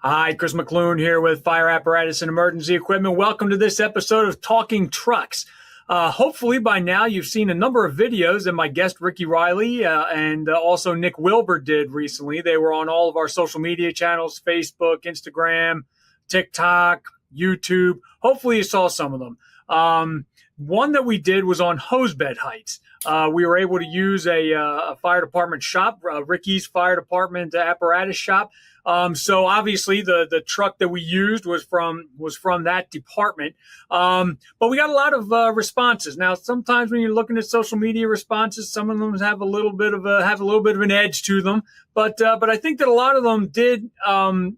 Hi, Chris McLoone here with Fire Apparatus and Emergency Equipment. Welcome to this episode of Talking Trucks. Hopefully by now you've seen a number of videos that my guest Ricky Riley and also Nick Wilbur did recently. They were on all of our social media channels, Facebook, Instagram, TikTok, YouTube. Hopefully you saw some of them. One that we did was on hosebed heights. We were able to use a fire department shop, Ricky's fire department apparatus shop. So obviously the truck that we used was from that department. But we got a lot of responses. Now, sometimes when you're looking at social media responses, some of them have a little bit of an edge to them. But I think that a lot of them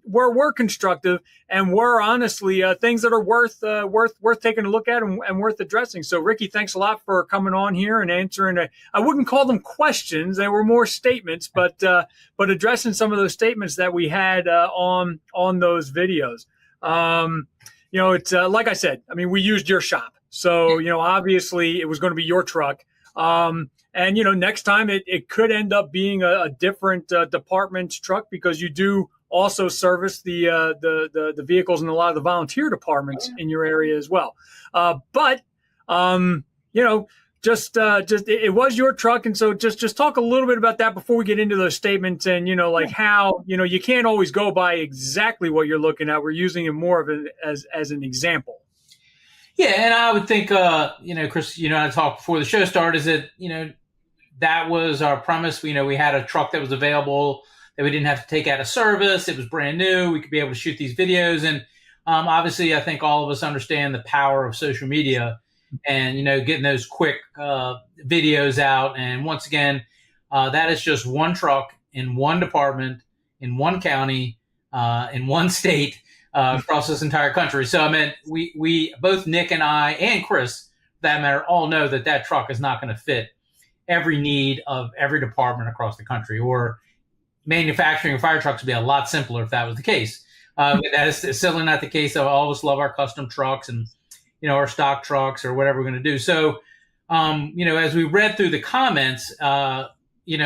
were constructive and were honestly things that are worth taking a look at and worth addressing. So Ricky, thanks a lot for coming on here and answering. I wouldn't call them questions; they were more statements, but addressing some of those statements that we had on those videos. It's like I said. I mean, we used your shop, so obviously it was going to be your truck. And next time it could end up being a different department's truck because you do also service the vehicles in a lot of the volunteer departments in your area as well. But it was your truck, and so just talk a little bit about that before we get into those statements and how you can't always go by exactly what you're looking at. We're using it more of as an example. Yeah, and I would think Chris, I talked before the show started is that that was our premise. We had a truck that was available that we didn't have to take out of service. It was brand new. We could be able to shoot these videos, and obviously, I think all of us understand the power of social media. And, getting those quick videos out. And once again, that is just one truck in one department, in one county, in one state, across this entire country. So, I mean, we both Nick and I and Chris, for that matter, all know that truck is not going to fit every need of every department across the country. Or manufacturing fire trucks would be a lot simpler if that was the case. That is certainly not the case. So I always love our custom trucks and our stock trucks or whatever we're going to do. So, as we read through the comments, we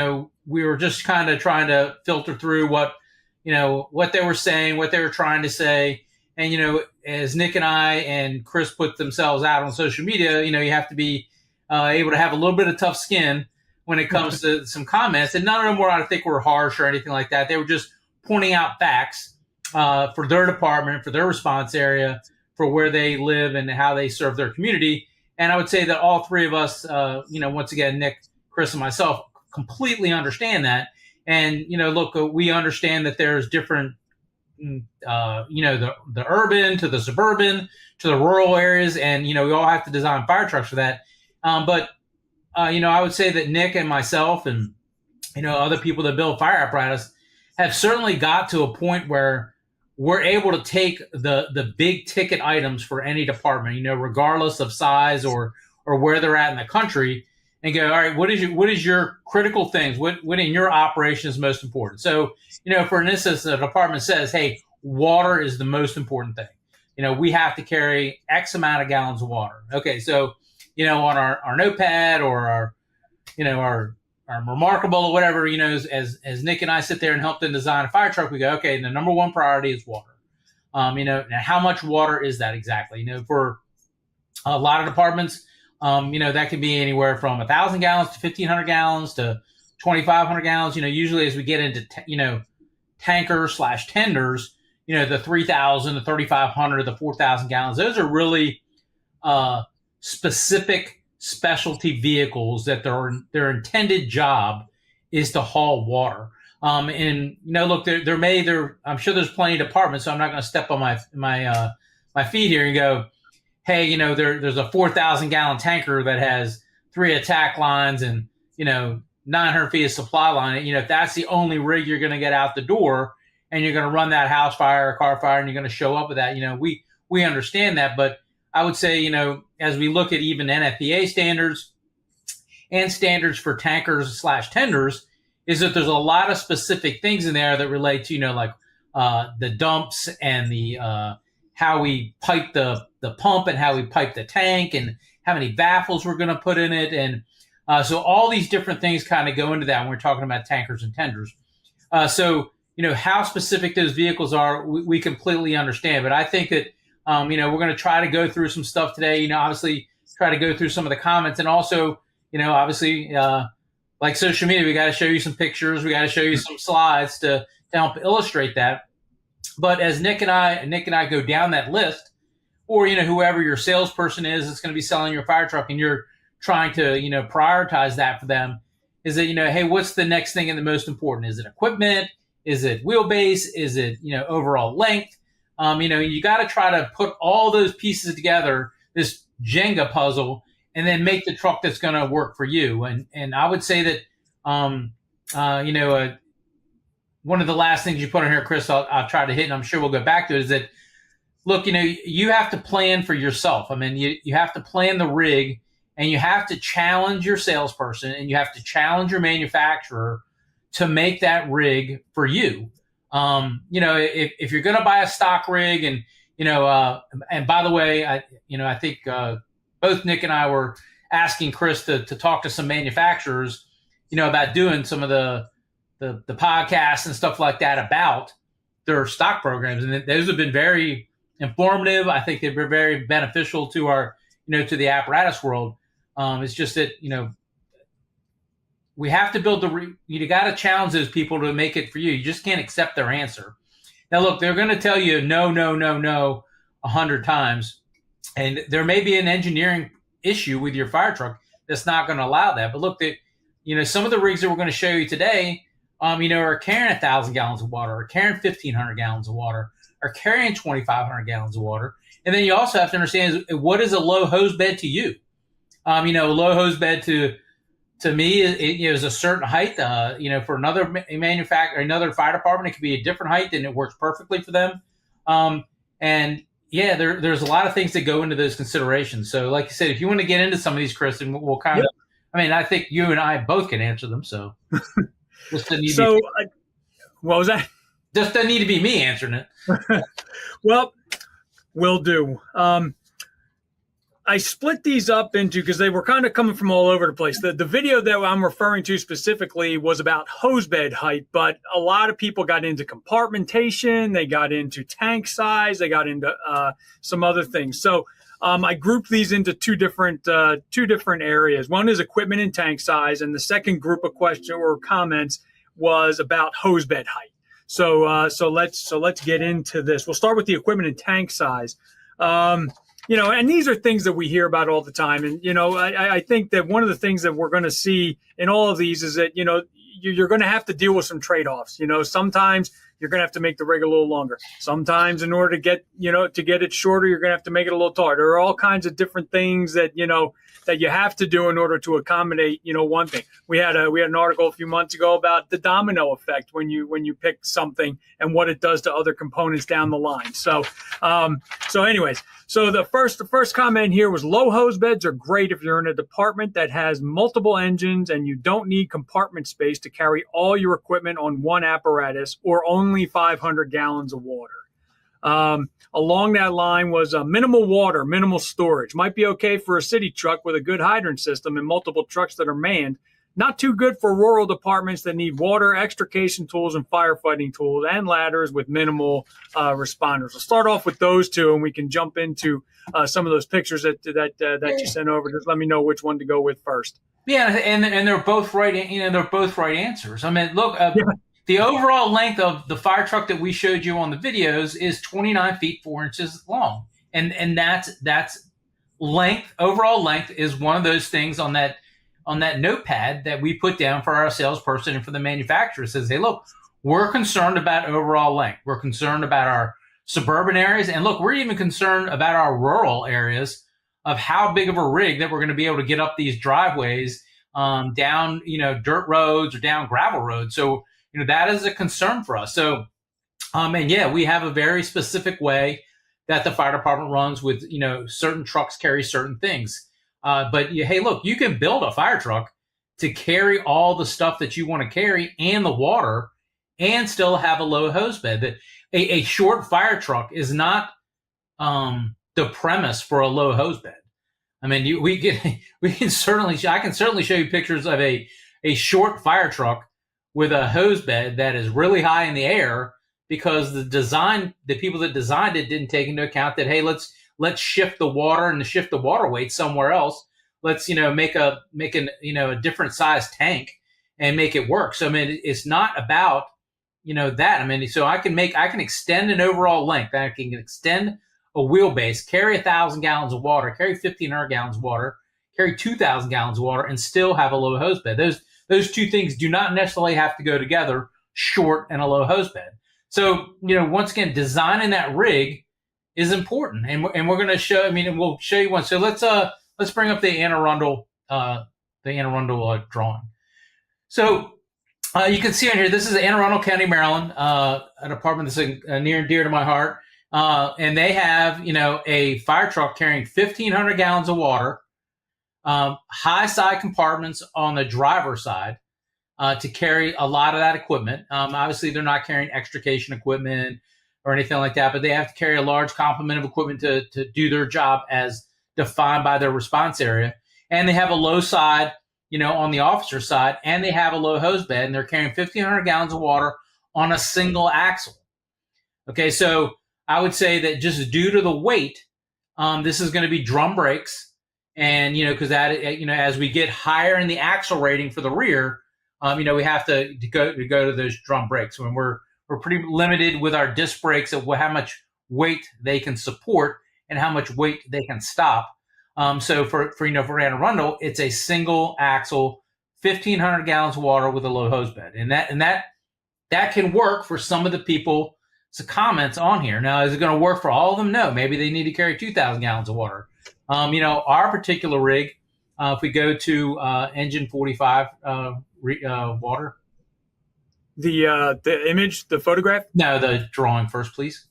were just kind of trying to filter through what they were saying, what they were trying to say. And, as Nick and I and Chris put themselves out on social media, you have to be able to have a little bit of tough skin when it comes to some comments. And none of them were, I think, were harsh or anything like that. They were just pointing out facts for their department, for their response area, for where they live and how they serve their community. And I would say that all three of us, once again, Nick, Chris, and myself, completely understand that. And, look, we understand that there's different, the urban to the suburban to the rural areas. And, we all have to design fire trucks for that. But I would say that Nick and myself and, other people that build fire apparatus have certainly got to a point where we're able to take the big ticket items for any department, regardless of size or where they're at in the country, and go, all right, what is your critical things? What in your operation is most important? So, for instance, the department says, hey, water is the most important thing. We have to carry X amount of gallons of water. Okay, so, on our notepad or our Remarkable or whatever, as Nick and I sit there and help them design a fire truck, we go, okay, the number one priority is water. Now how much water is that exactly? For a lot of departments, that can be anywhere from 1,000 gallons to 1,500 gallons to 2,500 gallons. Usually as we get into, tankers / tenders, the 3,000, the 3,500, the 4,000 gallons, those are really specific specialty vehicles that their intended job is to haul water. And look, I'm sure there's plenty of departments, so I'm not going to step on my feet here and go, hey, there's a 4,000 gallon tanker that has 3 attack lines and 900 feet of supply line. If that's the only rig you're going to get out the door, and you're going to run that house fire or car fire, and you're going to show up with that, we understand that, but I would say, as we look at even NFPA standards and standards for tankers / tenders, is that there's a lot of specific things in there that relate to, the dumps and the how we pipe the pump and how we pipe the tank and how many baffles we're going to put in it. And so all these different things kind of go into that when we're talking about tankers and tenders. So how specific those vehicles are, we completely understand. But I think that, we're going to try to go through some stuff today, obviously try to go through some of the comments, and also, obviously, like social media, we got to show you some pictures. We got to show you some slides to help illustrate that. But as Nick and I go down that list, or, whoever your salesperson is that's going to be selling your fire truck, and you're trying to, prioritize that for them, is that, hey, what's the next thing and the most important? Is it equipment? Is it wheelbase? Is it, overall length? You got to try to put all those pieces together, this Jenga puzzle, and then make the truck that's going to work for you. And I would say that, one of the last things you put on here, Chris, I'll try to hit, and I'm sure we'll go back to it, is that, look, you have to plan for yourself. I mean, you have to plan the rig, and you have to challenge your salesperson, and you have to challenge your manufacturer to make that rig for you. If you're going to buy a stock rig, and, and by the way, I think both Nick and I were asking Chris to talk to some manufacturers, about doing some of the podcasts and stuff like that about their stock programs. And those have been very informative. I think they've been very beneficial to our, to the apparatus world. It's just that, we have to build you got to challenge those people to make it for you. You just can't accept their answer. Now, look, they're going to tell you no, 100 times. And there may be an engineering issue with your fire truck that's not going to allow that. But look, some of the rigs that we're going to show you today, are carrying 1,000 gallons of water, or carrying 1,500 gallons of water, or carrying 2,500 gallons of water. And then you also have to understand, what is a low hose bed to you? A low hose bed to me is a certain height. For another manufacturer, another fire department, it could be a different height, and it works perfectly for them. There's a lot of things that go into those considerations. So, like you said, if you want to get into some of these, Chris, and we'll kind of, I think you and I both can answer them. So, what was that? Just doesn't need to be me answering it. Well, will do. I split these up into, because they were kind of coming from all over the place. The video that I'm referring to specifically was about hosebed height, but a lot of people got into compartmentation, they got into tank size, they got into some other things. So I grouped these into two different areas. One is equipment and tank size, and the second group of questions or comments was about hosebed height. So let's get into this. We'll start with the equipment and tank size. And these are things that we hear about all the time. And, I think that one of the things that we're going to see in all of these is that, you're going to have to deal with some trade-offs. Sometimes you're going to have to make the rig a little longer. Sometimes in order to get it shorter, you're going to have to make it a little taller. There are all kinds of different things that, that you have to do in order to accommodate, one thing. We had an article a few months ago about the domino effect when you pick something and what it does to other components down the line. So anyways, the first comment here was low hose beds are great if you're in a department that has multiple engines and you don't need compartment space to carry all your equipment on one apparatus or only 500 gallons of water. Along that line was minimal water, minimal storage. Might be okay for a city truck with a good hydrant system and multiple trucks that are manned. Not too good for rural departments that need water, extrication tools, and firefighting tools, and ladders with minimal responders. We'll start off with those two, and we can jump into some of those pictures that you sent over. Just let me know which one to go with first. Yeah, and they're both right. They're both right answers. I mean, look. The overall length of the fire truck that we showed you on the videos is 29 feet 4 inches long, and that's length. Overall length is one of those things on that notepad that we put down for our salesperson and for the manufacturer. It says, hey, look, we're concerned about overall length. We're concerned about our suburban areas, and look, we're even concerned about our rural areas of how big of a rig that we're going to be able to get up these driveways, down dirt roads or down gravel roads. So that is a concern for us. So, we have a very specific way that the fire department runs with, certain trucks carry certain things. Hey, look, you can build a fire truck to carry all the stuff that you want to carry and the water and still have a low hose bed. That a short fire truck is not the premise for a low hose bed. I mean, I can certainly show you pictures of a short fire truck with a hose bed that is really high in the air, because the people that designed it didn't take into account that, hey, let's shift the water and shift the water weight somewhere else. Let's, make a different size tank and make it work. So, I mean, it's not about, that. I mean, so I can extend an overall length. I can extend a wheelbase, carry 1,000 gallons of water, carry 1,500 gallons of water, carry 2,000 gallons of water, and still have a low hose bed. Those two things do not necessarily have to go together, short and a low hose bed. So, once again, designing that rig is important, and we're going to show. I mean, and we'll show you one. So let's bring up the Anne Arundel drawing. So you can see on here, this is Anne Arundel County, Maryland, an apartment that's near and dear to my heart, and they have a fire truck carrying 1,500 gallons of water, high side compartments on the driver's side. To carry a lot of that equipment. Obviously, they're not carrying extrication equipment or anything like that, but they have to carry a large complement of equipment to do their job as defined by their response area. And they have a low side, on the officer side, and they have a low hose bed, and they're carrying 1,500 gallons of water on a single axle. Okay, so I would say that just due to the weight, this is going to be drum brakes, and because that as we get higher in the axle rating for the rear. We have to go to those drum brakes when we're pretty limited with our disc brakes of how much weight they can support and how much weight they can stop. So for Anne Arundel, it's a single axle, 1,500 gallons of water with a low hose bed, and that can work for some of the people. So comments on here. Now, is it going to work for all of them? No. Maybe they need to carry 2,000 gallons of water. Our particular rig, if we go to engine 45. Water. The image, the photograph? No, the drawing first, please.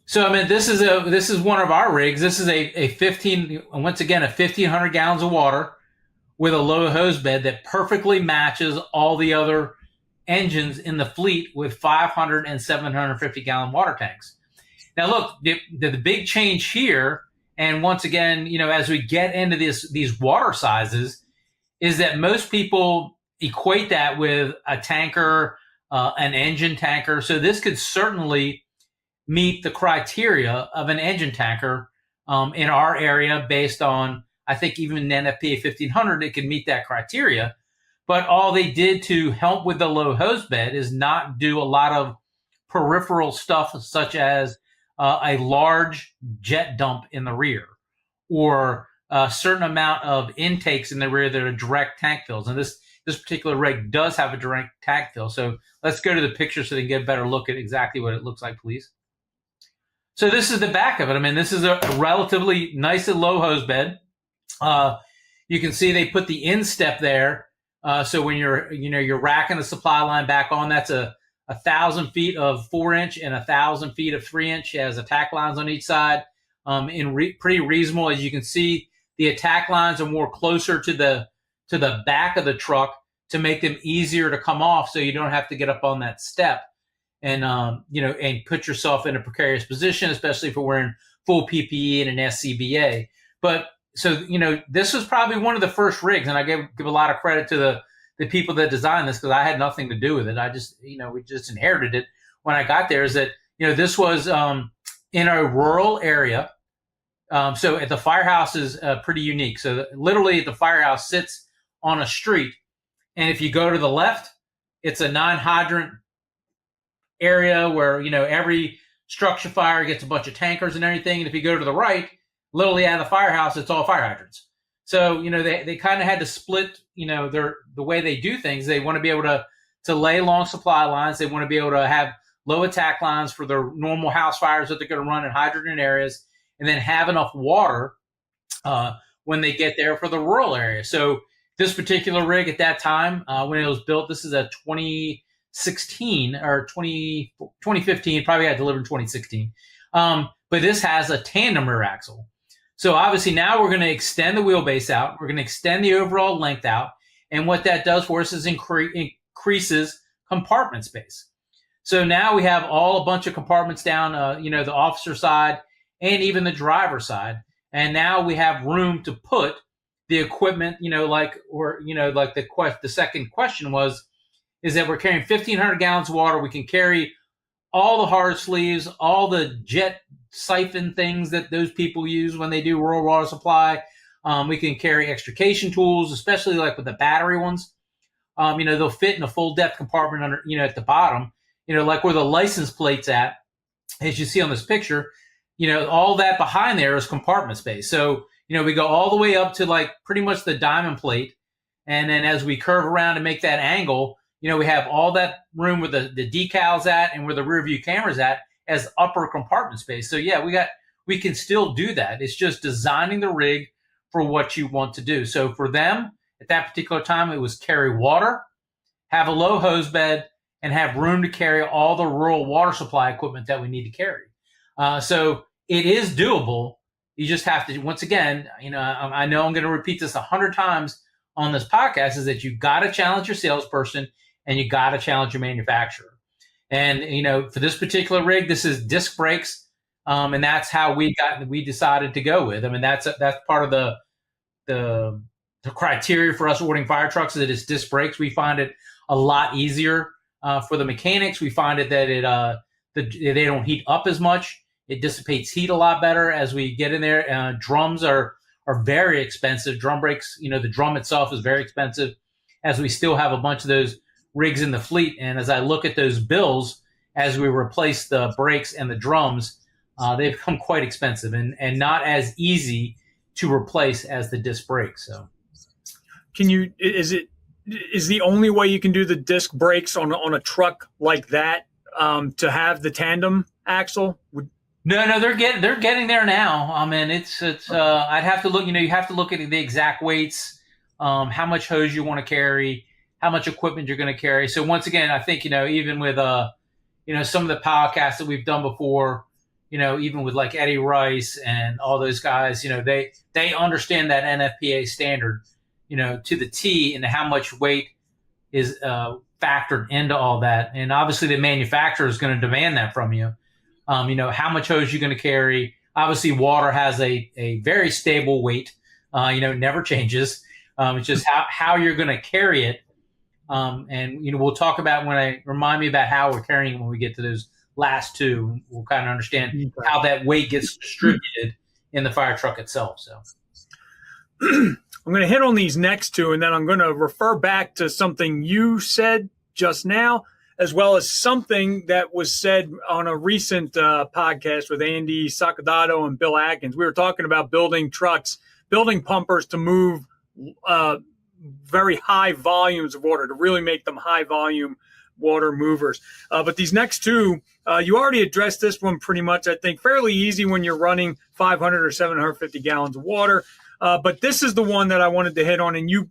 So, I mean, this is one of our rigs. This is a 1,500 gallons of water with a low hose bed that perfectly matches all the other engines in the fleet with 500 and 750 gallon water tanks. Now, look, the big change here, and once again, as we get into these water sizes, is that most people equate that with a tanker, an engine tanker. So this could certainly meet the criteria of an engine tanker in our area based on, I think, even an NFPA 1,500, it can meet that criteria. But all they did to help with the low hose bed is not do a lot of peripheral stuff, such as a large jet dump in the rear, or a certain amount of intakes in the rear that are direct tank fills. And this particular rig does have a direct tank fill. So let's go to the picture so they can get a better look at exactly what it looks like, please. So this is the back of it. I mean, this is a relatively nice and low hose bed. You can see they put the instep there. So when you're racking the supply line back on, that's a 1,000 feet of 4-inch and 1,000 feet of 3-inch. It has attack lines on each side. Pretty reasonable. As you can see, the attack lines are more closer to the back of the truck to make them easier to come off, so you don't have to get up on that step and and put yourself in a precarious position, especially if we're wearing full PPE and an SCBA. But so this was probably one of the first rigs, and I give a lot of credit to the people that designed this, because I had nothing to do with it. I just we just inherited it when I got there. Is that this was in a rural area. So at the firehouse is pretty unique. So literally the firehouse sits on a street, and if you go to the left, it's a non-hydrant area where every structure fire gets a bunch of tankers and everything. And if you go to the right, literally out of the firehouse, it's all fire hydrants. So they kind of had to split the way they do things. They want to be able to lay long supply lines. They want to be able to have low attack lines for their normal house fires that they're going to run in hydrant areas, and then have enough water when they get there for the rural area. So this particular rig at that time, when it was built, this is a 2016 or 2015, probably got delivered in 2016. But this has a tandem rear axle. So obviously now we're going to extend the wheelbase out. We're going to extend the overall length out. And what that does for us is increases compartment space. So now we have a bunch of compartments down, the officer side and even the driver side. And now we have room to put the equipment, the second question is that we're carrying 1,500 gallons of water. We can carry all the hard sleeves, all the jet siphon things that those people use when they do rural water supply. We can carry extrication tools, especially like with the battery ones. They'll fit in a full depth compartment under, at the bottom, like where the license plate's at, as you see on this picture, all that behind there is compartment space. So, we go all the way up to like pretty much the diamond plate. And then as we curve around and make that angle, we have all that room where the decals at and where the rear view camera's at as upper compartment space. So yeah, we can still do that. It's just designing the rig for what you want to do. So for them at that particular time, it was carry water, have a low hose bed, and have room to carry all the rural water supply equipment that we need to carry. So it is doable. You just have to, once again, I know I'm going to repeat this 100 times on this podcast, is that you got to challenge your salesperson and you got to challenge your manufacturer. And, for this particular rig, this is disc brakes. And that's how we decided to go with. I mean, that's part of the criteria for us ordering fire trucks, is that it's disc brakes. We find it a lot easier for the mechanics. We find it that they don't heat up as much. It dissipates heat a lot better as we get in there. Drums are very expensive. Drum brakes, the drum itself is very expensive, as we still have a bunch of those rigs in the fleet. And as I look at those bills, as we replace the brakes and the drums, they become quite expensive and not as easy to replace as the disc brakes. So, is the only way you can do the disc brakes on a truck like that to have the tandem axle? No, they're getting there now. I mean, it's I'd have to look. You have to look at the exact weights, how much hose you want to carry, how much equipment you're going to carry. So once again, I think even with some of the podcasts that we've done before, even with like Eddie Rice and all those guys, they understand that NFPA standard, to the T, and how much weight is factored into all that. And obviously, the manufacturer is going to demand that from you. How much hose you're going to carry. Obviously, water has a very stable weight. It never changes. It's just how you're going to carry it. And we'll talk about remind me about how we're carrying it when we get to those last two. We'll kind of understand how that weight gets distributed in the fire truck itself. So I'm going to hit on these next two, and then I'm going to refer back to something you said just now, as well as something that was said on a recent podcast with Andy Sacadato and Bill Atkins. We were talking about building trucks, building pumpers to move very high volumes of water, to really make them high volume water movers. But these next two, you already addressed this one pretty much, I think, fairly easy when you're running 500 or 750 gallons of water. But this is the one that I wanted to hit on, and you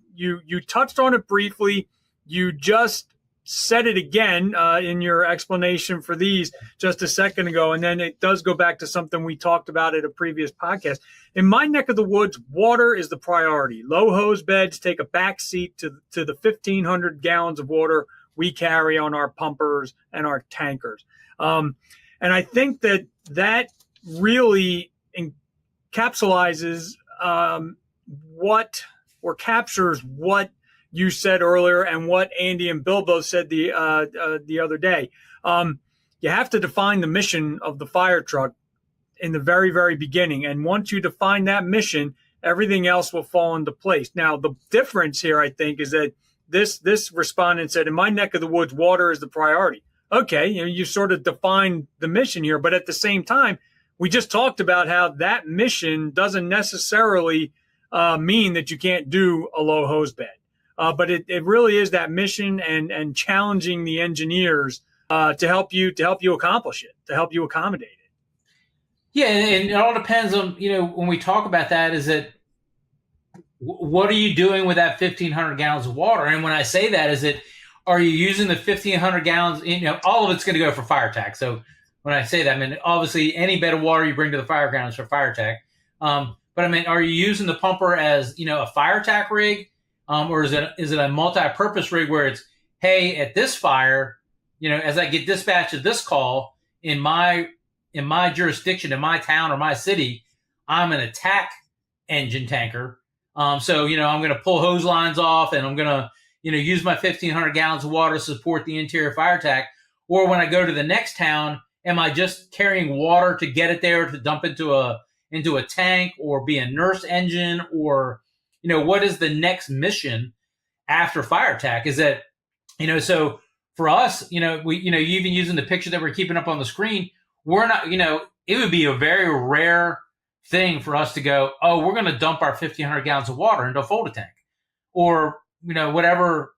touched on it briefly. You just said it again in your explanation for these just a second ago, and then it does go back to something we talked about at a previous podcast. In my neck of the woods, water is the priority. Low hose beds take a back seat to the 1,500 gallons of water we carry on our pumpers and our tankers. And I think that really encapsulates captures what you said earlier and what Andy and Bill both said the other day. You have to define the mission of the fire truck in the very, very beginning. And once you define that mission, everything else will fall into place. Now, the difference here, I think, is that this respondent said, in my neck of the woods, water is the priority. Okay, you sort of defined the mission here, but at the same time, we just talked about how that mission doesn't necessarily mean that you can't do a low hose bed. But it really is that mission and challenging the engineers to help you accomplish it, to help you accommodate it. Yeah, and it all depends on, when we talk about that, is that what are you doing with that 1,500 gallons of water? And when I say that, is that are you using the 1,500 gallons? All of it's going to go for fire tack. So when I say that, I mean, obviously any bed of water you bring to the fire ground is for fire tack. But I mean, are you using the pumper as, a fire tack rig? Or is it a multi-purpose rig where it's, hey, at this fire, as I get dispatched of this call in my jurisdiction, in my town or my city, I'm an attack engine tanker. So, I'm going to pull hose lines off and I'm going to, use my 1,500 gallons of water to support the interior fire attack. Or when I go to the next town, am I just carrying water to get it there to dump into a tank or be a nurse engine? Or, what is the next mission after fire attack? Is that, so for us, we, even using the picture that we're keeping up on the screen, we're not, it would be a very rare thing for us to go, oh, we're going to dump our 1,500 gallons of water into a folded tank, or whatever,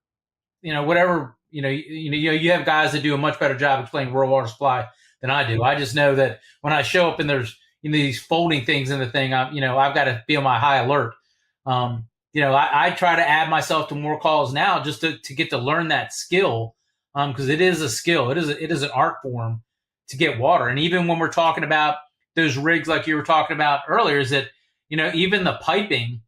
you have guys that do a much better job explaining rural water supply than I do. I just know that when I show up and there's these folding things in the thing, I've got to be on my high alert. I try to add myself to more calls now just to get to learn that skill, because it is a skill. It is an art form to get water. And even when we're talking about those rigs like you were talking about earlier, is that, even the piping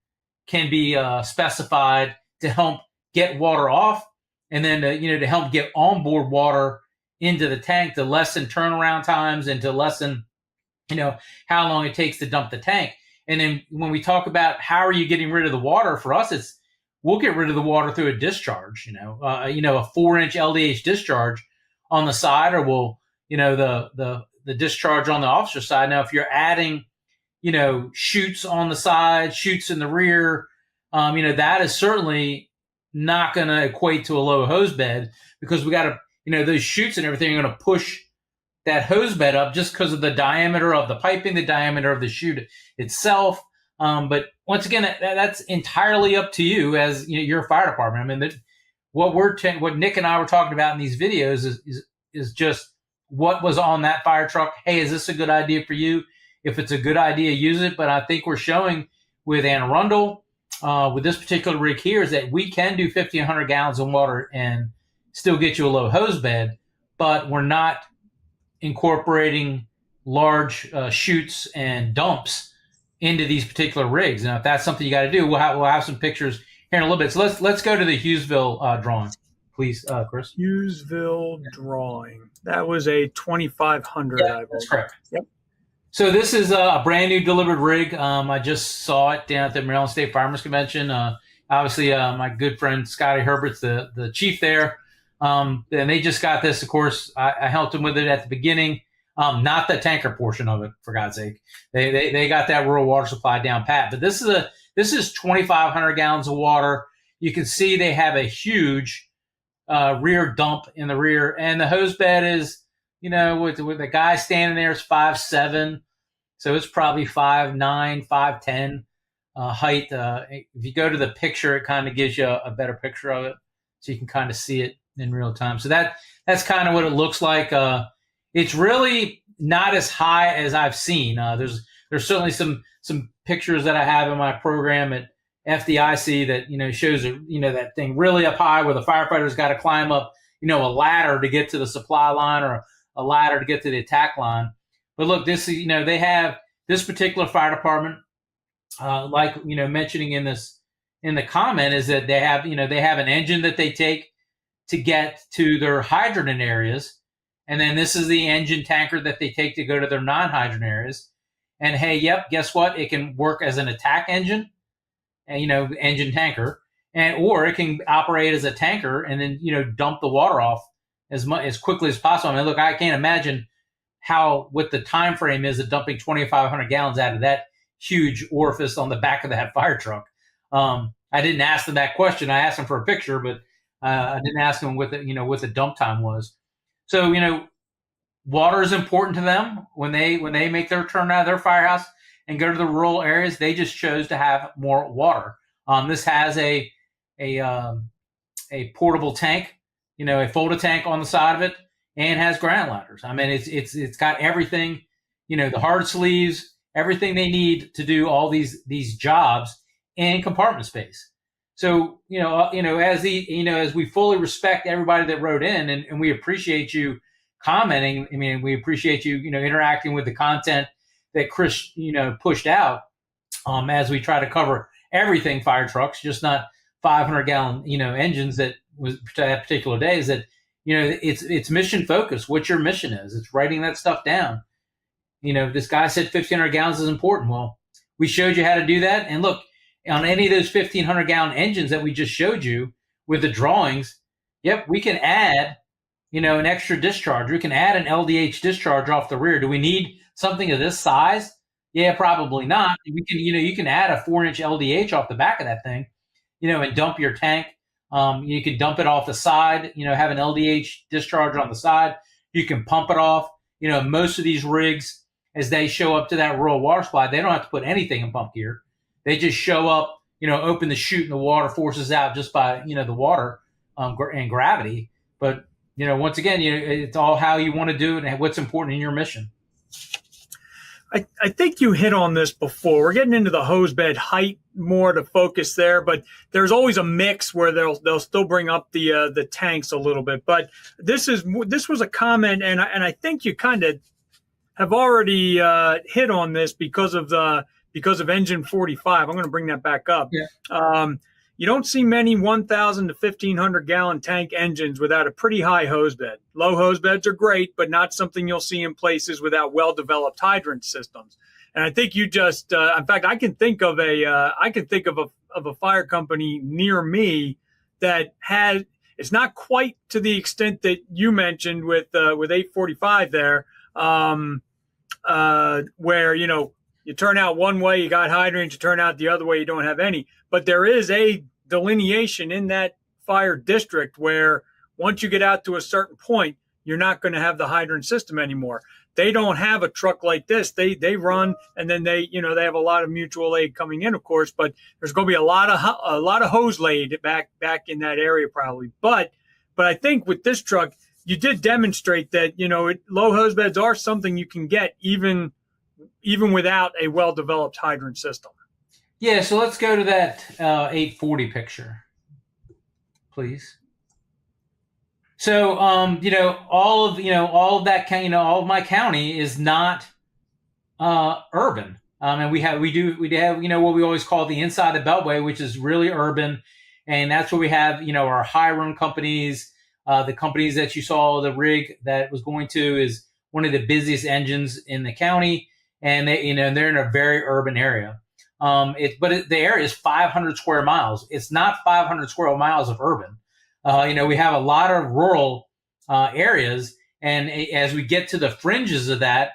can be specified to help get water off, and then, to help get onboard water into the tank to lessen turnaround times and to lessen, how long it takes to dump the tank. And then when we talk about how are you getting rid of the water, for us, we'll get rid of the water through a discharge, a 4-inch LDH discharge on the side, or we'll, the discharge on the officer side. Now, if you're adding, chutes on the side, chutes in the rear, that is certainly not going to equate to a low hose bed, because we got to, those chutes and everything are going to push that hose bed up just because of the diameter of the piping, the diameter of the chute itself. But once again, that's entirely up to you as your fire department. I mean, what Nick and I were talking about in these videos is just what was on that fire truck. Hey, is this a good idea for you? If it's a good idea, use it. But I think we're showing with Anne Arundel, with this particular rig here, is that we can do 1,500 gallons of water and still get you a low hose bed, but we're not incorporating large chutes and dumps into these particular rigs. Now, if that's something you got to do, we'll have some pictures here in a little bit. So let's go to the Hughesville drawing, please, Chris. Hughesville drawing. That was a 2,500. Yeah, that's correct. Yep. So this is a brand new delivered rig. I just saw it down at the Maryland State Farmers Convention. Obviously, my good friend Scotty Herbert's the chief there. And they just got this. Of course, I helped them with it at the beginning. Not the tanker portion of it, for God's sake. They got that rural water supply down pat. But this is 2,500 gallons of water. You can see they have a huge rear dump in the rear, and the hose bed is, with the guy standing there is 5'7", so it's probably 5'9", 5'10 height. If you go to the picture, it kind of gives you a better picture of it, so you can kind of see it in real time. So that's kind of what it looks like. It's really not as high as I've seen. There's certainly some pictures that I have in my program at FDIC that shows that thing really up high where the firefighter's got to climb up a ladder to get to the supply line, or a ladder to get to the attack line. But look, this is they have this particular fire department, like mentioning in the comment, is that they have an engine that they take to get to their hydrant areas. And then this is the engine tanker that they take to go to their non-hydrant areas. And hey, yep, guess what? It can work as an attack engine, and engine tanker, or it can operate as a tanker and then dump the water off as quickly as possible. I mean, look, I can't imagine what the time frame is of dumping 2,500 gallons out of that huge orifice on the back of that fire truck. I didn't ask them that question. I asked them for a picture, but I didn't ask them what the dump time was. So, water is important to them when they make their turn out of their firehouse and go to the rural areas. They just chose to have more water. This has a portable tank, a folded tank on the side of it, and has ground ladders. I mean, it's got everything, the hard sleeves, everything they need to do all these jobs in compartment space. So, as we fully respect everybody that wrote in, and we appreciate you commenting. I mean, we appreciate you, interacting with the content that Chris, pushed out, as we try to cover everything fire trucks, just not 500 gallon, engines that was that particular day. Is that, it's mission focused. What your mission is. It's writing that stuff down. This guy said 1,500 gallons is important. Well, we showed you how to do that. And look, on any of those 1,500 gallon engines that we just showed you with the drawings, yep, we can add, an extra discharge. We can add an LDH discharge off the rear. Do we need something of this size? Yeah, probably not. We can, you can add a 4-inch LDH off the back of that thing, and dump your tank. You can dump it off the side, have an LDH discharge on the side. You can pump it off. Most of these rigs, as they show up to that rural water supply, they don't have to put anything in pump gear. They just show up, open the chute and the water forces out just by, the water and gravity. But, once again, it's all how you want to do it and what's important in your mission. I think you hit on this before. We're getting into the hose bed height more to focus there, but there's always a mix where they'll still bring up the tanks a little bit. But this was a comment, and I think you kind of have already hit on this because of engine 45. I'm going to bring that back up. Yeah. You don't see many 1,000 to 1,500 gallon tank engines without a pretty high hose bed. Low hose beds are great, but not something you'll see in places without well-developed hydrant systems. And I think you just, in fact, I can think of a fire company near me that has. It's not quite to the extent that you mentioned with 845 there, where you turn out one way, you got hydrants, you turn out the other way, you don't have any. But there is a delineation in that fire district where once you get out to a certain point, you're not going to have the hydrant system anymore. They don't have a truck like this. They run, and then they have a lot of mutual aid coming in, of course, but there's going to be a lot of hose laid back in that area probably. But I think with this truck, you did demonstrate that, low hose beds are something you can get even without a well-developed hydrant system. Yeah, so let's go to that 840 picture, please. So, all of that, all of my county is not urban. And we have what we always call the inside the beltway, which is really urban, and that's where we have our high run companies, the companies that you saw. The rig that was going to is one of the busiest engines in the county, and they're in a very urban area. The area is 500 square miles. It's not 500 square miles of urban. We have a lot of rural areas, and as we get to the fringes of that,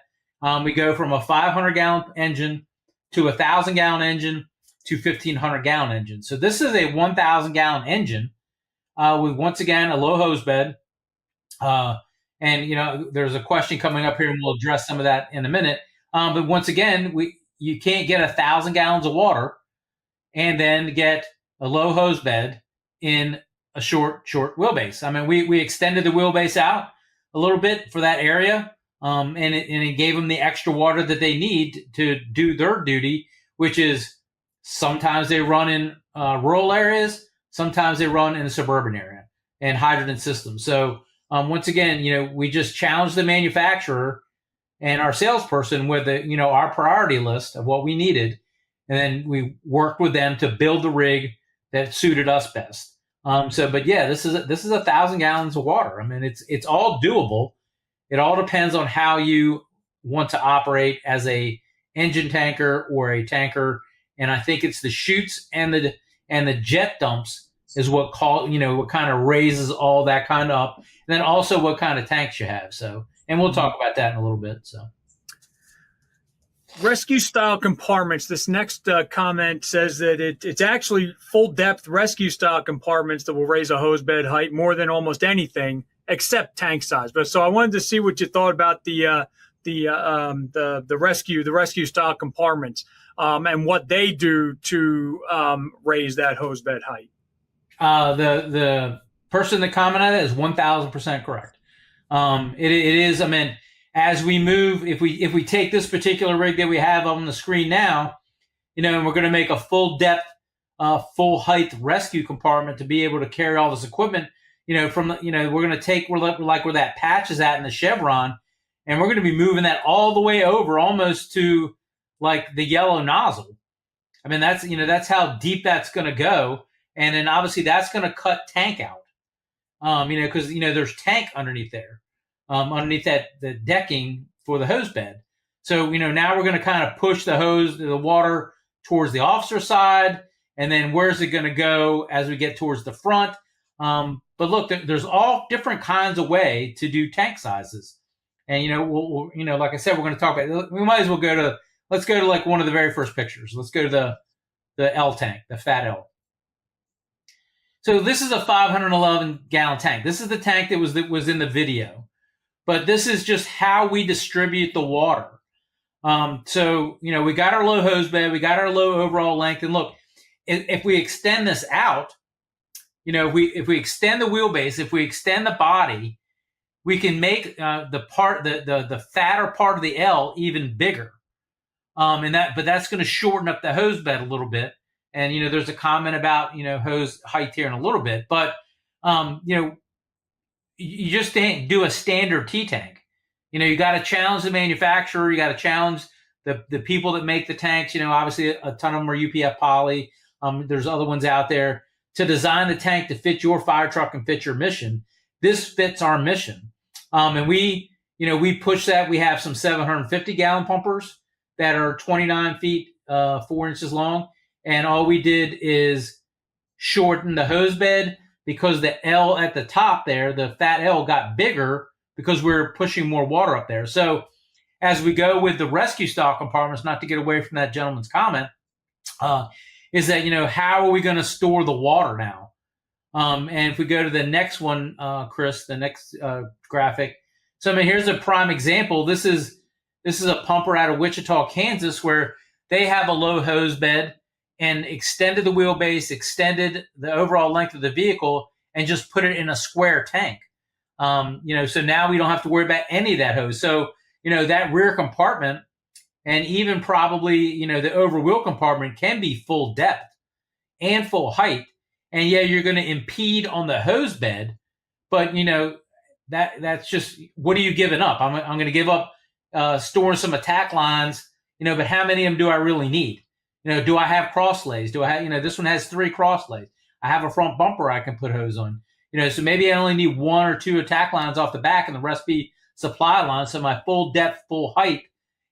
we go from a 500 gallon engine to 1,000 gallon engine to 1,500 gallon engine. So this is a 1,000 gallon engine with, once again, a low hose bed. And there's a question coming up here, and we'll address some of that in a minute. But once again, you can't get 1,000 gallons of water and then get a low hose bed in a short wheelbase. I mean, we extended the wheelbase out a little bit for that area, and it gave them the extra water that they need to do their duty, which is sometimes they run in rural areas, sometimes they run in a suburban area and hydrant systems. So once again, we just challenged the manufacturer and our salesperson with our priority list of what we needed, and then we worked with them to build the rig that suited us best. But yeah, this is 1,000 gallons of water. I mean, it's all doable. It all depends on how you want to operate as a engine tanker or a tanker, and I think it's the chutes and the jet dumps is what kind of raises all that kind of up, and then also what kind of tanks you have. So. And we'll talk about that in a little bit. So, rescue style compartments. This next comment says that it's actually full depth rescue style compartments that will raise a hose bed height more than almost anything except tank size. But so I wanted to see what you thought about the rescue style compartments and what they do to raise that hose bed height. The person that commented on that is 1,000% correct. It is, I mean, as we move, if we take this particular rig that we have on the screen now, and we're going to make a full depth, full height rescue compartment to be able to carry all this equipment, we're going to take, where that patch is at in the chevron, and we're going to be moving that all the way over almost to like the yellow nozzle. I mean, that's how deep that's going to go. And then obviously that's going to cut tank out. Because there's tank underneath there, underneath the decking for the hose bed. So now we're going to kind of push the water towards the officer side, and then where's it going to go as we get towards the front. But look, there's all different kinds of way to do tank sizes. And, we'll like I said, we're going to talk about, we might as well let's go to like one of the very first pictures. Let's go to the L tank, the fat L. So this is a 511 gallon tank. This is the tank that was in the video, but this is just how we distribute the water. So, we got our low hose bed, we got our low overall length. And look, if we extend this out, if we extend the wheelbase, if we extend the body, we can make the fatter part of the L even bigger. But that's going to shorten up the hose bed a little bit. And, there's a comment about, hose height here in a little bit, but, you just can't do a standard T-tank. You got to challenge the manufacturer. You got to challenge the people that make the tanks. Obviously a ton of them are UPF poly. There's other ones out there to design the tank to fit your fire truck and fit your mission. This fits our mission. And we push that. We have some 750 gallon pumpers that are 29 feet, 4 inches long. And all we did is shorten the hose bed because the L at the top there, the fat L got bigger because we're pushing more water up there. So as we go with the rescue style compartments, not to get away from that gentleman's comment, is that, how are we going to store the water now? And if we go to the next one, Chris, the next graphic. So here's a prime example. This is a pumper out of Wichita, Kansas, where they have a low hose bed and extended the wheelbase, extended the overall length of the vehicle, and just put it in a square tank. So now we don't have to worry about any of that hose. So, that rear compartment and even probably, the over wheel compartment can be full depth and full height. And yeah, you're going to impede on the hose bed, but that's just, what are you giving up? I'm going to give up storing some attack lines, but how many of them do I really need? Do I have cross lays? Do I have, this one has 3 cross lays. I have a front bumper I can put hose on. So maybe I only need 1 or 2 attack lines off the back and the rest be supply lines. So my full depth, full height,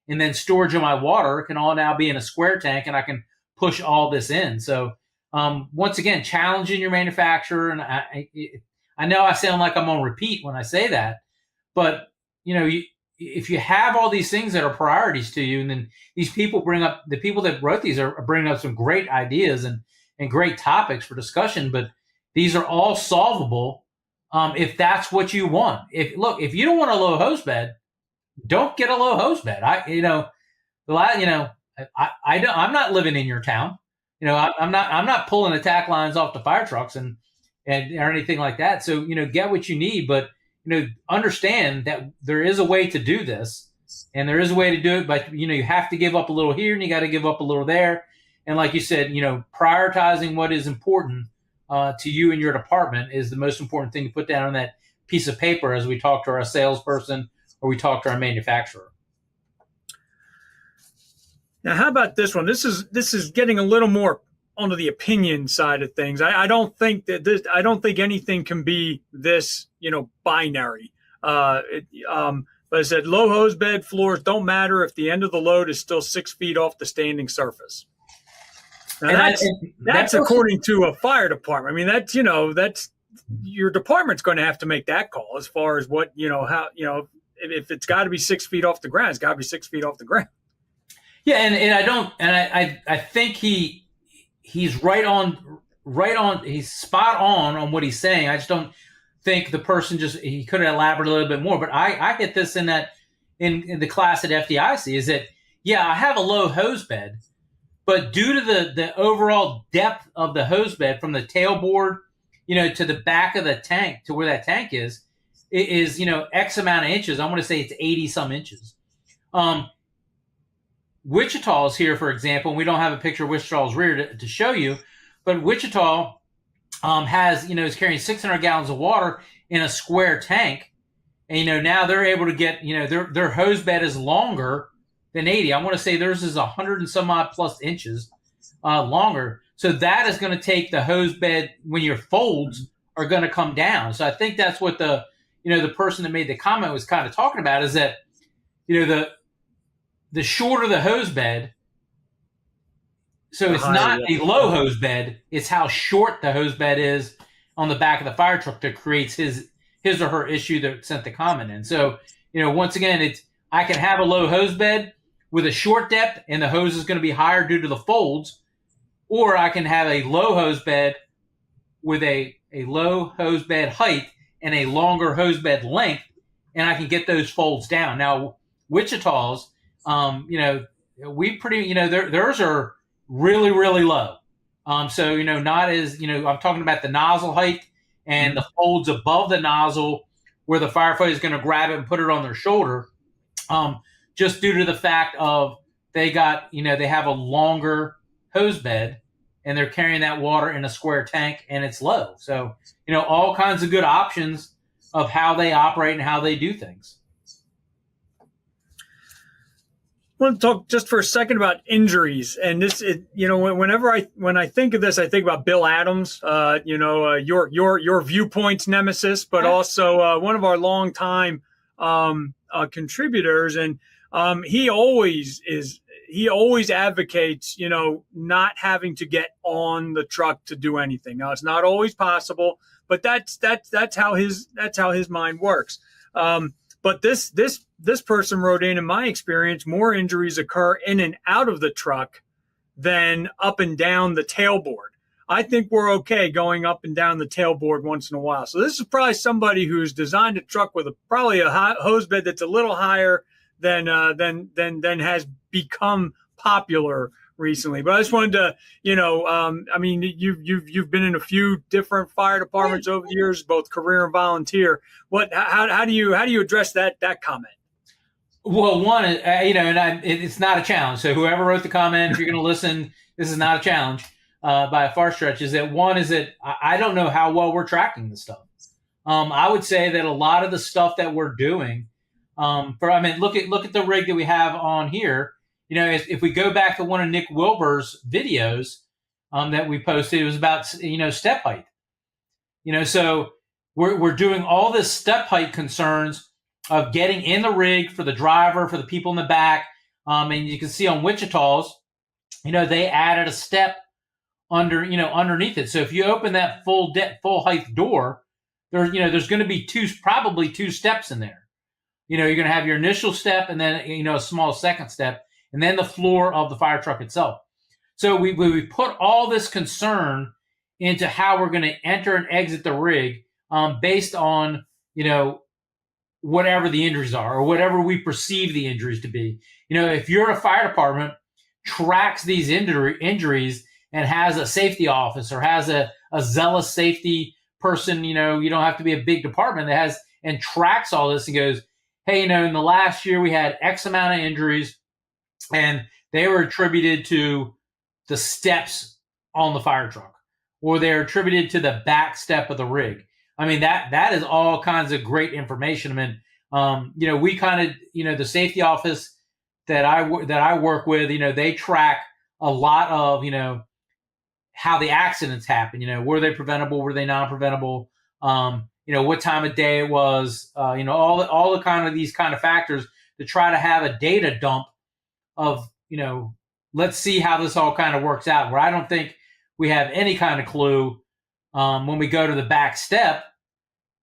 and then storage of my water can all now be in a square tank, and I can push all this in. So once again, challenging your manufacturer. And I know I sound like I'm on repeat when I say that, but if you have all these things that are priorities to you, and then the people that wrote these are bringing up some great ideas and great topics for discussion, but these are all solvable if that's what you want. If you don't want a low hose bed, don't get a low hose bed. I'm not living in your town. I'm not pulling attack lines off the fire trucks and or anything like that. So get what you need, but understand that there is a way to do this, and there is a way to do it, but you have to give up a little here and you got to give up a little there. And like you said, prioritizing what is important to you and your department is the most important thing to put down on that piece of paper as we talk to our salesperson or we talk to our manufacturer. Now, how about this one? This is getting a little more onto the opinion side of things. I don't think anything can be this, binary. But I said low hose bed floors don't matter if the end of the load is still 6 feet off the standing surface. Now that's according to a fire department. I mean, that's your department's going to have to make that call as far as what, if it's got to be 6 feet off the ground, it's got to be 6 feet off the ground. Yeah. I think he's right on, he's spot on what he's saying. I just don't think the person he could have elaborated a little bit more, but I get this in the class at FDIC is that, yeah, I have a low hose bed, but due to the overall depth of the hose bed from the tailboard, to the back of the tank, to where that tank is X amount of inches. I want to say it's 80 some inches. Wichita's here, for example, and we don't have a picture of Wichita's rear to show you, but Wichita has, is carrying 600 gallons of water in a square tank. And, now they're able to get, their hose bed is longer than 80. I want to say theirs is 100 and some odd plus inches longer. So that is going to take the hose bed when your folds are going to come down. So I think that's what the person that made the comment was kind of talking about is that, the shorter the hose bed, So The it's higher, not yeah. a low hose bed. It's how short the hose bed is on the back of the fire truck that creates his or her issue that sent the comment in. So, once again, I can have a low hose bed with a short depth and the hose is going to be higher due to the folds, or I can have a low hose bed with a low hose bed height and a longer hose bed length, and I can get those folds down. Now, Wichita's, we pretty, theirs are really, really low. So, not as, I'm talking about the nozzle height and the folds above the nozzle where the firefighter is going to grab it and put it on their shoulder. Just due to the fact of they have a longer hose bed and they're carrying that water in a square tank and it's low. So, all kinds of good options of how they operate and how they do things. I want to talk just for a second about injuries, and when I think of this, I think about Bill Adams, your viewpoints nemesis, but also one of our longtime contributors, and he always advocates, not having to get on the truck to do anything. Now, it's not always possible, but that's how his mind works. But this person wrote in my experience, more injuries occur in and out of the truck than up and down the tailboard. I think we're okay going up and down the tailboard once in a while. So this is probably somebody who's designed a truck with probably a hose bed that's a little higher than has become popular recently. But I just wanted to, you've been in a few different fire departments over the years, both career and volunteer. How do you address that comment? Well, one, it's not a challenge. So whoever wrote the comment, if you're going to listen, this is not a challenge by a far stretch. Is that I don't know how well we're tracking this stuff. I would say that a lot of the stuff that we're doing, look at the rig that we have on here. If we go back to one of Nick Wilbur's videos that we posted, it was about, step height. So we're doing all this step height concerns of getting in the rig for the driver, for the people in the back. And you can see on Wichita's, they added a step underneath it. So if you open that full height door, there's going to be probably two steps in there. You're going to have your initial step and then, a small second step, and then the floor of the fire truck itself. So we put all this concern into how we're going to enter and exit the rig based on, whatever the injuries are or whatever we perceive the injuries to be. If you're a fire department, tracks these injuries and has a safety office or has a zealous safety person, you don't have to be a big department that has and tracks all this and goes, hey, in the last year we had X amount of injuries and they were attributed to the steps on the fire truck or they're attributed to the back step of the rig. I mean, that is all kinds of great information. We kind of, the safety office that I work with, they track a lot of, how the accidents happen. Were they preventable? Were they non-preventable? What time of day it was, all the kind of these kind of factors to try to have a data dump of, let's see how this all kind of works out, where I don't think we have any kind of clue when we go to the back step.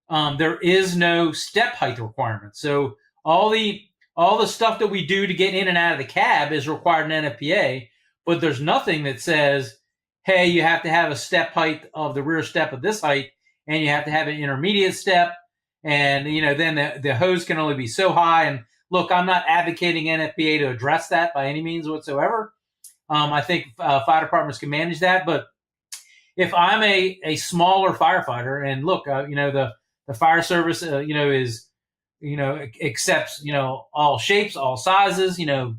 There is no step height requirement. So all the stuff that we do to get in and out of the cab is required in NFPA, but there's nothing that says, hey, you have to have a step height of the rear step of this height, and you have to have an intermediate step, and then the hose can only be so high. And look, I'm not advocating NFPA to address that by any means whatsoever. I think fire departments can manage that, but if I'm a smaller firefighter, and look, the fire service, accepts, all shapes, all sizes, do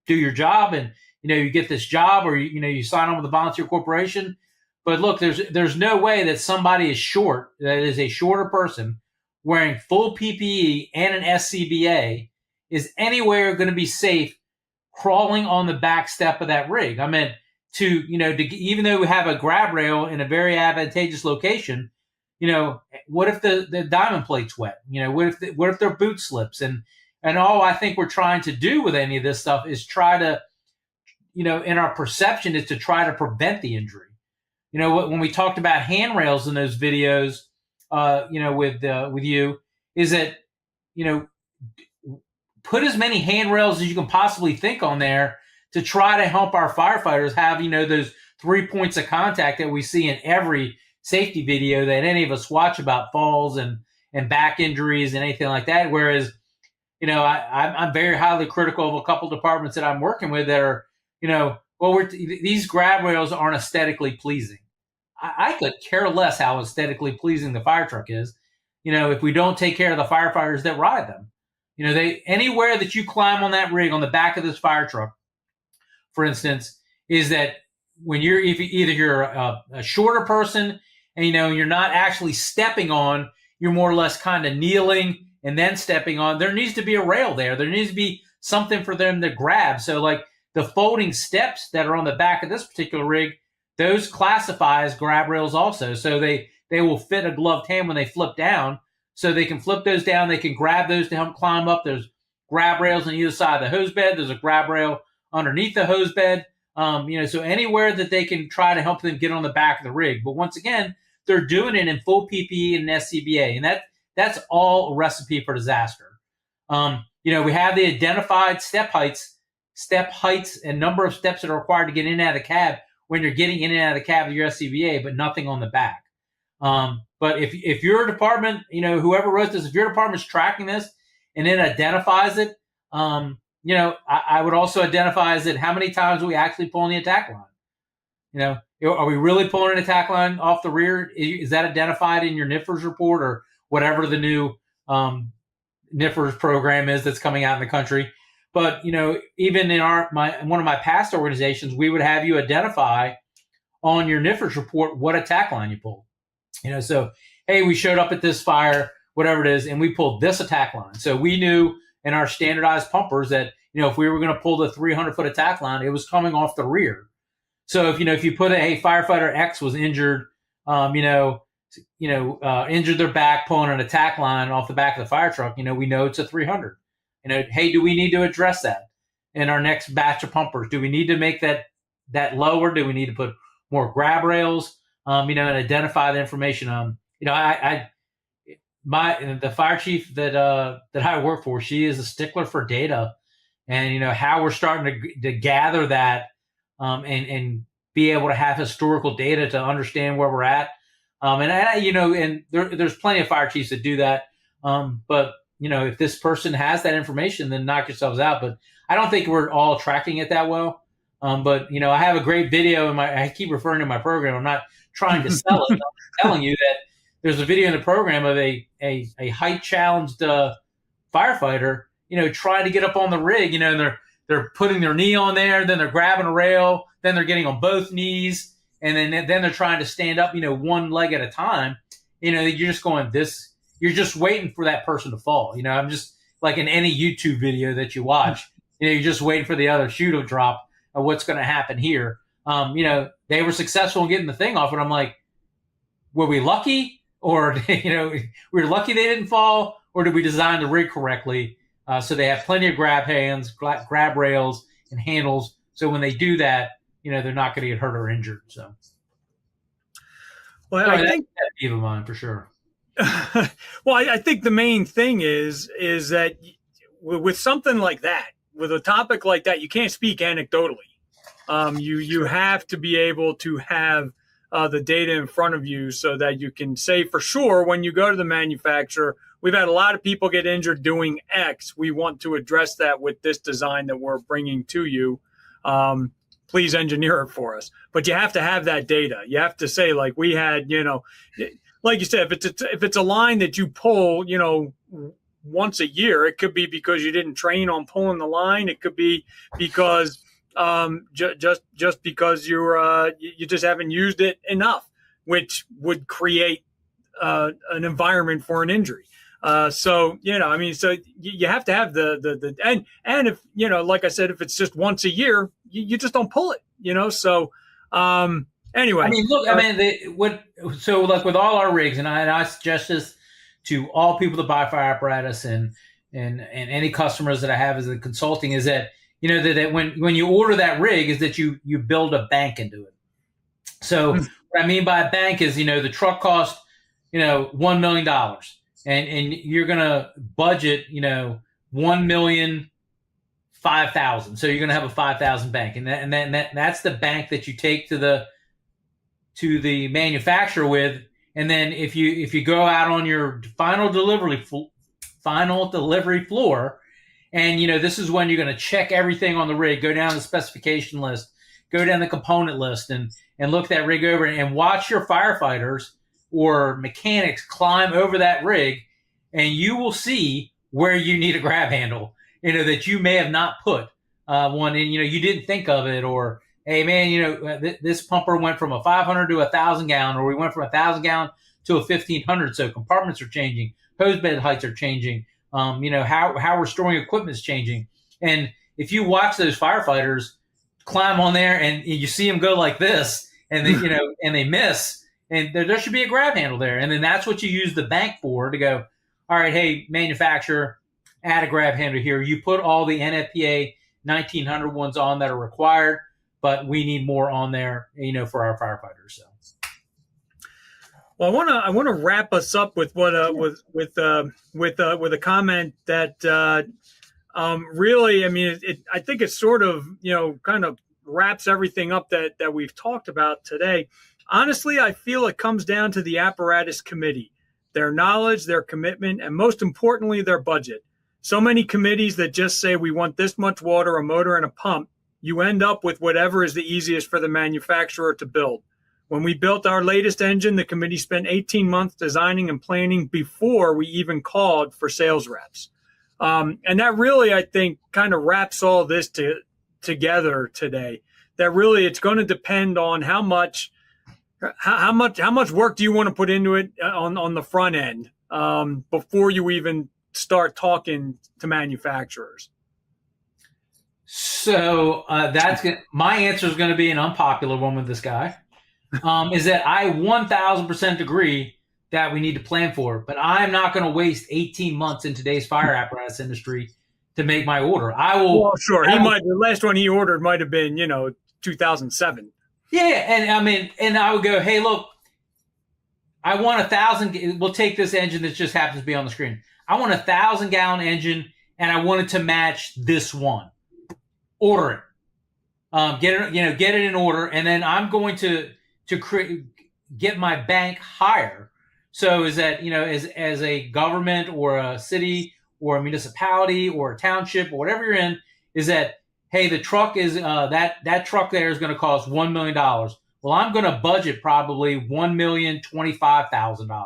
your job, and you get this job, or you sign on with a volunteer corporation. But look, there's no way that somebody that is a shorter person wearing full PPE and an SCBA is anywhere going to be safe crawling on the back step of that rig. Even though we have a grab rail in a very advantageous location, what if the diamond plate's wet? What if their boot slips? And all I think we're trying to do with any of this stuff is try to, in our perception is to try to prevent the injury. When we talked about handrails in those videos, with you, is that, put as many handrails as you can possibly think on there to try to help our firefighters have, those 3 points of contact that we see in every safety video that any of us watch about falls and back injuries and anything like that. Whereas, I'm very highly critical of a couple departments that I'm working with that are, these grab rails aren't aesthetically pleasing. I could care less how aesthetically pleasing the fire truck is, if we don't take care of the firefighters that ride them. Anywhere that you climb on that rig on the back of this fire truck, for instance, is that when you're a shorter person and you're not actually stepping on, you're more or less kind of kneeling and then stepping on. There needs to be a rail there. There needs to be something for them to grab. So like the folding steps that are on the back of this particular rig, those classify as grab rails also. So they will fit a gloved hand when they flip down. So they can flip those down. They can grab those to help climb up. There's grab rails on either side of the hose bed. There's a grab rail underneath the hose bed. So anywhere that they can try to help them get on the back of the rig. But once again, they're doing it in full PPE and SCBA. And that's all a recipe for disaster. We have the identified step heights and number of steps that are required to get in and out of the cab when you're getting in and out of the cab of your SCBA, but nothing on the back. But if your department, whoever wrote this, if your department's tracking this and it identifies it, I would also identify is it how many times are we actually pulling the attack line? Are we really pulling an attack line off the rear? Is that identified in your NIFRS report or whatever the new NIFRS program is that's coming out in the country? But even in one of my past organizations, we would have you identify on your NIFRS report what attack line you pulled. So hey, we showed up at this fire, whatever it is, and we pulled this attack line. So we knew in our standardized pumpers that if we were going to pull the 300-foot attack line, it was coming off the rear. So if you put firefighter X was injured, injured their back pulling an attack line off the back of the fire truck, we know it's a 300. Hey, do we need to address that in our next batch of pumpers? Do we need to make that lower? Do we need to put more grab rails? And identify the information. The fire chief that I work for, she is a stickler for data, and how we're starting to gather that, and be able to have historical data to understand where we're at. And there's plenty of fire chiefs that do that. But if this person has that information, then knock yourselves out. But I don't think we're all tracking it that well. But I have a great video I keep referring to my program. I'm not trying to sell it. I'm telling you that there's a video in the program of a height challenged firefighter, trying to get up on the rig, and they're putting their knee on there, then they're grabbing a rail, then they're getting on both knees, and then they're trying to stand up, one leg at a time. You're just going you're just waiting for that person to fall. I'm just like in any YouTube video that you watch, you're just waiting for the other shoe to drop of what's going to happen here. They were successful in getting the thing off, and I'm like, were we lucky? Or, we were lucky they didn't fall? Or did we design the rig correctly? So they have plenty of grab hands, grab rails, and handles. So when they do that, they're not going to get hurt or injured. So, well, I think that's even mine for sure. Well, I think the main thing is that with something like that, with a topic like that, you can't speak anecdotally. You have to be able to have the data in front of you so that you can say for sure when you go to the manufacturer, we've had a lot of people get injured doing X. We want to address that with this design that we're bringing to you. Please engineer it for us. But you have to have that data. You have to say, like we had, like you said, if it's a line that you pull, once a year, it could be because you didn't train on pulling the line. It could be because just because you just haven't used it enough, which would create an environment for an injury. So you have to have the and if like I said, if it's just once a year, you just don't pull it. So anyway, so like with all our rigs, and I suggest this to all people that buy fire apparatus and any customers that I have as a consulting, is that that when you order that rig is that you build a bank into it. So what I mean by a bank is, the truck cost, $1 million and you're going to budget, 1,005,000. So you're going to have a 5,000 bank. And that's the bank that you take to the manufacturer with. And then if you go out on your final delivery floor, and this is when you're going to check everything on the rig, go down the specification list, go down the component list, and look that rig over and watch your firefighters or mechanics climb over that rig, and you will see where you need a grab handle, that you may have not put one in, you didn't think of it, or hey man, this pumper went from a 500 to 1,000 gallon, or we went from 1,000 gallon to a 1,500. So compartments are changing, hosebed heights are changing, how we're storing equipment is changing. And if you watch those firefighters climb on there and you see them go like this, and they, and they miss, and there should be a grab handle there. And then that's what you use the bank for, to go, all right, hey, manufacturer, add a grab handle here. You put all the NFPA 1900 ones on that are required, but we need more on there, for our firefighters. So. Well, I want to wrap us up with what with a comment that really, I mean, I think it sort of kind of wraps everything up that we've talked about today. Honestly, I feel it comes down to the apparatus committee, their knowledge, their commitment, and most importantly, their budget. So many committees that just say we want this much water, a motor, and a pump. You end up with whatever is the easiest for the manufacturer to build. When we built our latest engine, the committee spent 18 months designing and planning before we even called for sales reps. And that really, I think, kind of wraps all this together today. That really, it's going to depend on how much work do you want to put into it on the front end before you even start talking to manufacturers. So my answer is going to be an unpopular one with this guy. Is that I 1,000% agree that we need to plan for it, but I'm not going to waste 18 months in today's fire apparatus industry to make my order. I will. Well, sure. The last one he ordered might have been, 2007. Yeah. And I mean, and I would go, hey, look, I want 1,000. We'll take this engine that just happens to be on the screen. I want 1,000 gallon engine, and I want it to match this one. Order it. Get it in order, and then I'm going to get my bank higher. So is that, as a government or a city or a municipality or a township or whatever you're in, is that, hey, the truck is that truck there is going to cost $1 million. Well, I'm going to budget probably $1,025,000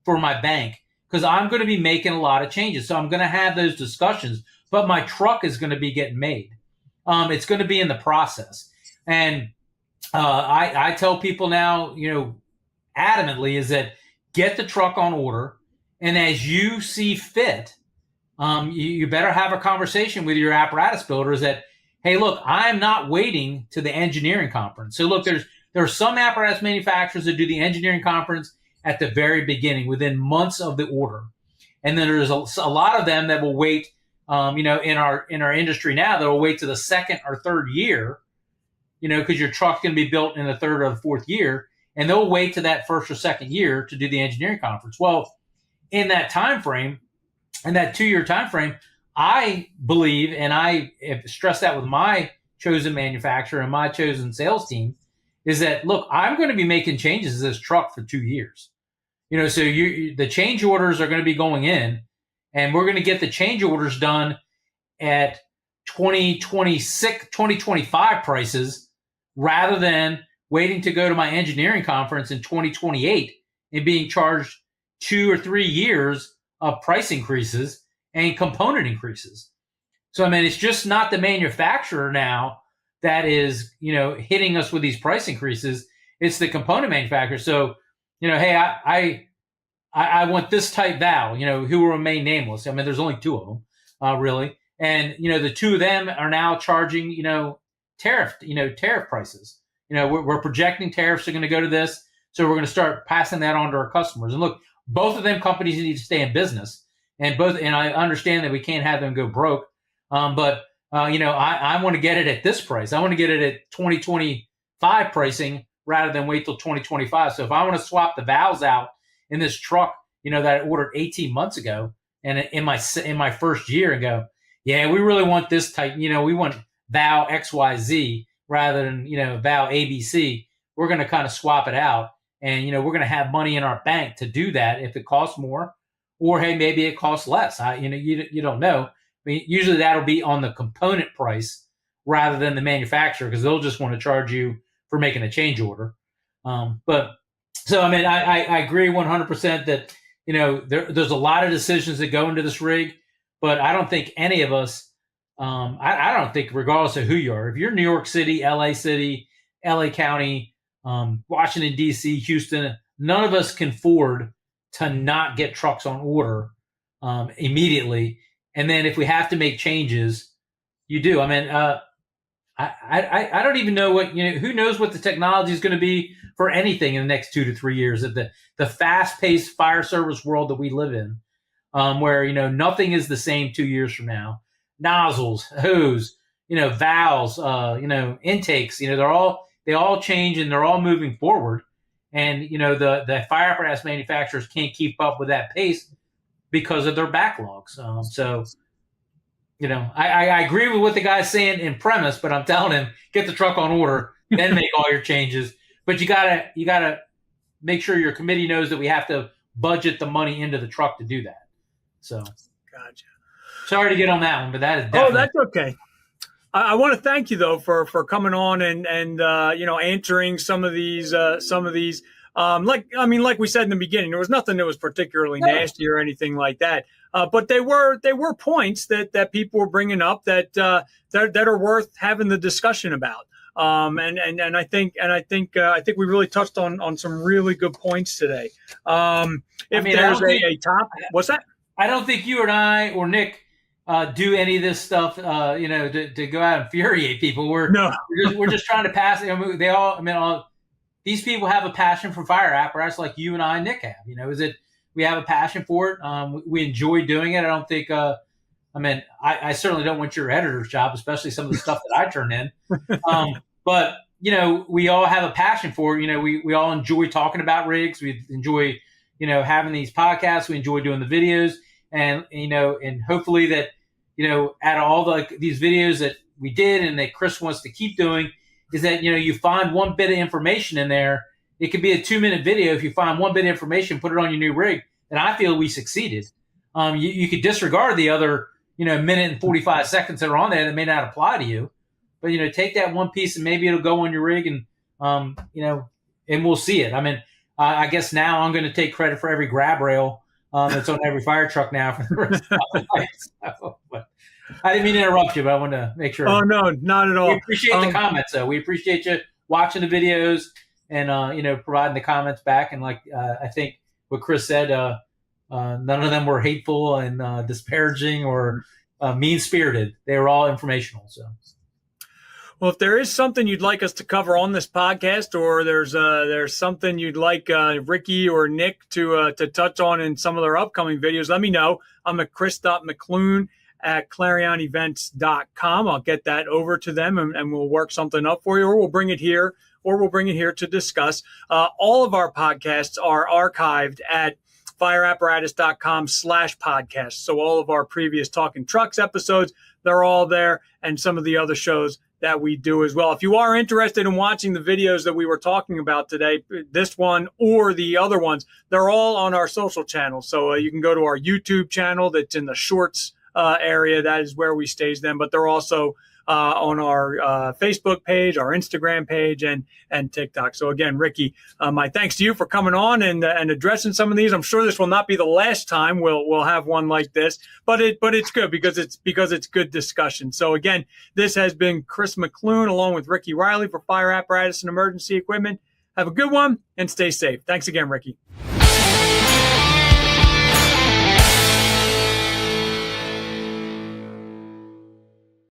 for my bank, because I'm going to be making a lot of changes. So I'm going to have those discussions, but my truck is going to be getting made. It's going to be in the process. And I tell people now, adamantly, is that get the truck on order, and as you see fit, you better have a conversation with your apparatus builders that, hey, look, I'm not waiting to the engineering conference. So look, there are some apparatus manufacturers that do the engineering conference at the very beginning, within months of the order, and then there's a lot of them that will wait. In our industry now, that will wait to the second or third year, because your truck's going to be built in the third or the fourth year, and they'll wait to that first or second year to do the engineering conference. Well, in that time frame, in that 2-year time frame, I believe, and I have stressed that with my chosen manufacturer and my chosen sales team, is that, look, I'm going to be making changes to this truck for 2 years. So the change orders are going to be going in, and we're going to get the change orders done at 2026, 2025 prices, rather than waiting to go to my engineering conference in 2028 and being charged 2 or 3 years of price increases and component increases. So, I mean, it's just not the manufacturer now that is, hitting us with these price increases. It's the component manufacturer. So, hey, I want this type valve, who will remain nameless. I mean, there's only 2 of them, really. And, the 2 of them are now charging, tariff prices. We're projecting tariffs are going to go to this. So we're going to start passing that on to our customers. And look, both of them companies need to stay in business, and I understand that we can't have them go broke. But I want to get it at this price. I want to get it at 2025 pricing rather than wait till 2025. So if I want to swap the valves out in this truck, that I ordered 18 months ago, and in my first year, and go, yeah, we really want this type. We want valve XYZ rather than valve ABC. We're going to kind of swap it out, and we're going to have money in our bank to do that if it costs more, or hey, maybe it costs less. You don't know. I mean, usually that'll be on the component price rather than the manufacturer, because they'll just want to charge you for making a change order. But so, I mean, I agree 100% that, there's a lot of decisions that go into this rig, but I don't think any of us, I don't think, regardless of who you are, if you're New York City, LA County, Washington, D.C., Houston, none of us can afford to not get trucks on order immediately. And then if we have to make changes, you do. I mean, I don't even know what, who knows what the technology is going to be for anything in the next 2 to 3 years. At the fast-paced fire service world that we live in, where, nothing is the same 2 years from now. Nozzles, hose, valves, intakes, they all change, and they're all moving forward. And, the fire apparatus manufacturers can't keep up with that pace because of their backlogs. I agree with what the guy's saying in premise, but I'm telling him, get the truck on order, then make all your changes. But you gotta make sure your committee knows that we have to budget the money into the truck to do that. So, gotcha. Sorry to get on that one, but that is definitely. Oh, that's okay. I want to thank you though for coming on and answering some of these. Like we said in the beginning, there was nothing that was particularly nasty or anything like that. But they were points that people were bringing up that are worth having the discussion about. And I think we really touched on some really good points today. There's a top, what's that? I don't think you and I or Nick do any of this stuff, to go out and infuriate people. We're just trying to pass. These people have a passion for fire apparatus, like you and I, Nick, have. We have a passion for it. We enjoy doing it. I don't think. I certainly don't want your editor's job, especially some of the stuff that I turn in. But we all have a passion for it. We all enjoy talking about rigs. We enjoy, having these podcasts. We enjoy doing the videos, and hopefully that, out of all these videos that we did and that Chris wants to keep doing, is that, you find one bit of information in there. It could be a 2-minute video. If you find one bit of information, put it on your new rig, and I feel we succeeded. You could disregard the other, minute and 45 seconds that are on there that may not apply to you. But, take that one piece and maybe it'll go on your rig, and, and we'll see it. I mean, I guess now I'm going to take credit for every grab rail that's on every fire truck now for the rest of my life. So, but I didn't mean to interrupt you, but I wanted to make sure. Oh, no, not at all. We appreciate the comments, though. We appreciate you watching the videos and, providing the comments back. And I think what Chris said, none of them were hateful and disparaging or mean-spirited. They were all informational. So. Well, if there is something you'd like us to cover on this podcast, or there's something you'd like Ricky or Nick to touch on in some of their upcoming videos, let me know. I'm at chris.mccloone@clarionevents.com. I'll get that over to them, and we'll work something up for you, or we'll bring it here to discuss. All of our podcasts are archived at fireapparatus.com/podcast. So all of our previous Talking Trucks episodes, they're all there, and some of the other shows that we do as well. If you are interested in watching the videos that we were talking about today, this one or the other ones, they're all on our social channels. So you can go to our YouTube channel that's in the shorts area. That is where we stage them, but they're also on our Facebook page, our Instagram page, and TikTok. So again, Ricky, my thanks to you for coming on and addressing some of these. I'm sure this will not be the last time we'll have one like this, but it's good because it's good discussion. So again, this has been Chris McCloone along with Ricky Riley for Fire Apparatus and Emergency Equipment. Have a good one and stay safe. Thanks again, Ricky.